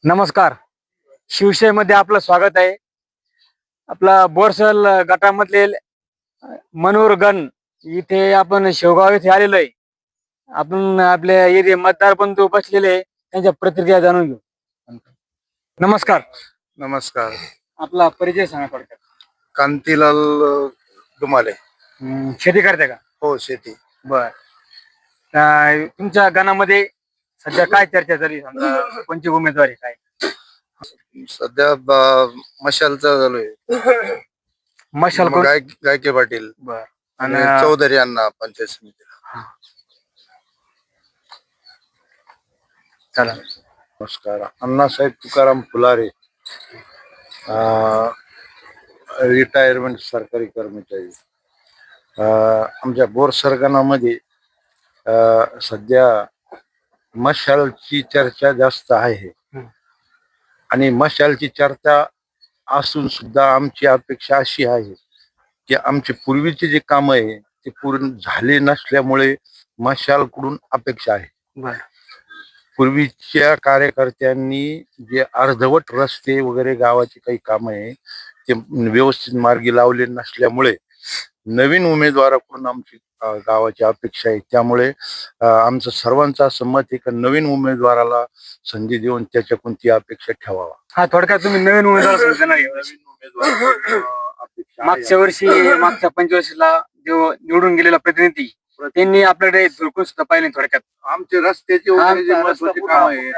नमस्कार. शिवसेनेमध्ये आपलं स्वागत आहे. आपला बोरसल गटामधले मनोहर गण इथे आपण शेवगाव येथे आलेलो आहे. आपण आपल्या एरिया मतदार बंधू बसलेले आहे, त्यांच्या प्रतिक्रिया जाणून घेऊ. नमस्कार. नमस्कार. आपला परिचय सांगा थोडक्यात. कांतीलाल दुमाले. शेती करते का? हो, शेती. बर. तुमच्या गणामध्ये सध्या काय चर्चा झाली, समजा कोणची उमेदवारी काय? सध्या मशालचा चालू आहे. मशाल मग गायके पाटील बर. आणि चौधरी यांना पंचायत समितीला. चला. नमस्कार. अण्णासाहेब तुकाराम फुलारे, रिटायरमेंट सरकारी कर्मचारी. आमच्या बोरसर गणामध्ये सध्या मशालची चर्चा जास्त आहे आणि मशालची चर्चा असून सुद्धा आमची अपेक्षा अशी आहे की आमचे पूर्वीचे जे काम आहे ते पूर्ण झाले नसल्यामुळे मशालकडून अपेक्षा आहे. पूर्वीच्या कार्यकर्त्यांनी जे अर्धवट रस्ते वगैरे गावाचे काही काम आहे ते व्यवस्थित मार्गी लावले नसल्यामुळे नवीन उमेदवाराकडून आमची गावाची अपेक्षा आहे. त्यामुळे आमचं सर्वांचं असं मत आहे की नवीन उमेदवाराला संधी देऊन त्याच्याकडून ती अपेक्षा ठेवावा. हा, थोडक्यात तुम्ही नवीन उमेदवार मागच्या वर्षी मागच्या पंचवर्षीला जो निवडून गेलेला प्रतिनिधी त्यांनी आपल्याकडे धुळकून सुद्धा पाहिले. थोडक्यात आमचे रस्त्याचे वगैरे जे महत्त्वाचे काम आहे,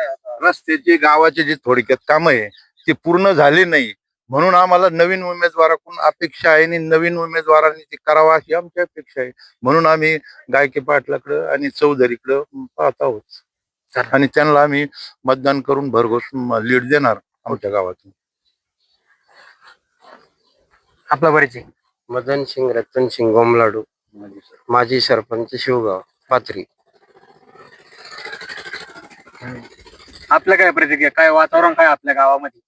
रस्त्याचे गावाचे जे थोडक्यात काम आहे ते पूर्ण झाले नाही, म्हणून आम्हाला नवीन उमेदवाराकडून अपेक्षा आहे आणि नवीन उमेदवारांनी ते करावा अशी आमची अपेक्षा आहे. म्हणून आम्ही गायके पाटलाकडं आणि चौधरीकडं पाहत आहोत आणि त्यांना आम्ही मतदान करून भरघोस लीड देणार आमच्या गावातून. आपला परिचय. मदन सिंग रतन सिंग गोमलाडू, माजी सरपंच शिवगाव पाथरी. आपल्या काय प्रतिक्रिया, काय वातावरण काय आपल्या गावामध्ये?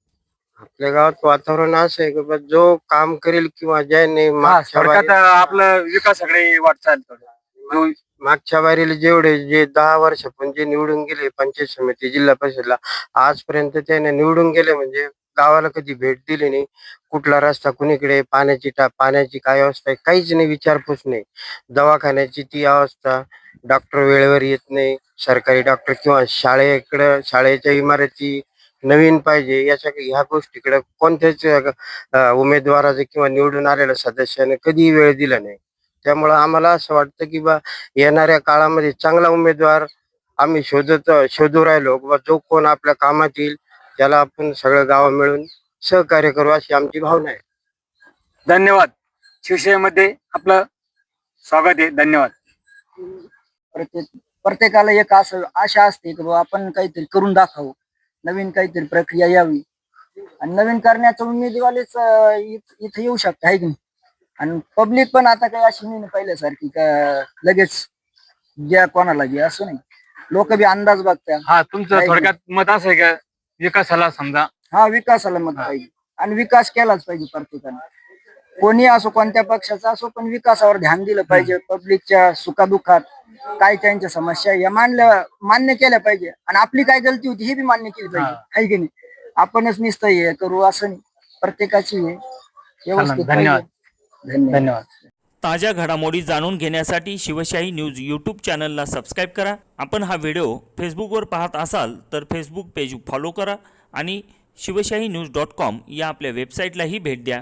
आपल्या गावात वातावरण असं आहे की जो काम करेल किंवा ज्याने आपलं विकासाकडे वाटचाल मागच्या बारीला जेवढे जे 10 वर्षापूर्वी जे निवडून गेले पंचायत समिती जिल्हा परिषदला आजपर्यंत त्याने निवडून गेले म्हणजे गावाला कधी भेट दिली नाही. कुठला रस्ता कुणीकडे, पाण्याची काय अवस्था आहे काहीच नाही, विचारपूस नाही. दवाखान्याची ती अवस्था, डॉक्टर वेळेवर येत नाही, सरकारी डॉक्टर किंवा शाळेच्या इमारती नवीन पाहिजे, ह्या गोष्टीकडे कोणत्याच उमेदवाराचं किंवा निवडून आलेल्या सदस्याने कधी वेळ दिला नाही. त्यामुळं आम्हाला असं वाटतं की येणाऱ्या काळामध्ये चांगला उमेदवार आम्ही शोधू राहिलो. जो कोण आपल्या कामात येईल त्याला आपण सगळं गाव मिळून सहकार्य करू अशी आमची भावना आहे. धन्यवाद. शिवसेनेमध्ये आपलं स्वागत आहे. धन्यवाद. प्रत्येकाला एक असं आशा असते की आपण काहीतरी करून दाखवू, नवीन काहीतरी प्रक्रिया यावी आणि नवीन करण्याचं उमेदवारीच इथे येऊ शकतं आहे की नाही. आणि पब्लिक पण आता काही अशी नाही पहिल्यासारखी का लगेच ज्या कोणाला घे असं नाही, लोक बी अंदाज बघतात. हा, तुमचं थोडक्यात मत असं आहे का विकासाला समजा? हा, विकासाला मत पाहिजे आणि विकास केलाच पाहिजे प्रत्येकाने, कोणी असो कोणत्या पक्षाचा असो, पण विकासावर ध्यान दिलं पाहिजे. पब्लिकच्या सुखादुखात काय त्यांच्या समस्या या मान्य केल्या पाहिजे आणि आपली काय गलती होती हे बी मान्य केली पाहिजे आहे की नाही. आपणच नुसतं हे करू असं नाही, प्रत्येकाची व्यवस्थित. धन्यवाद. धन्यवाद. ताज्या घडामोडी जाणून घेण्यासाठी शिवशाही न्यूज यूट्यूब चॅनलला सबस्क्राईब करा. आपण हा व्हिडिओ फेसबुकवर पाहत असाल तर फेसबुक पेज फॉलो करा आणि शिवशाही न्यूज.com या आपल्या वेबसाईटलाही भेट द्या.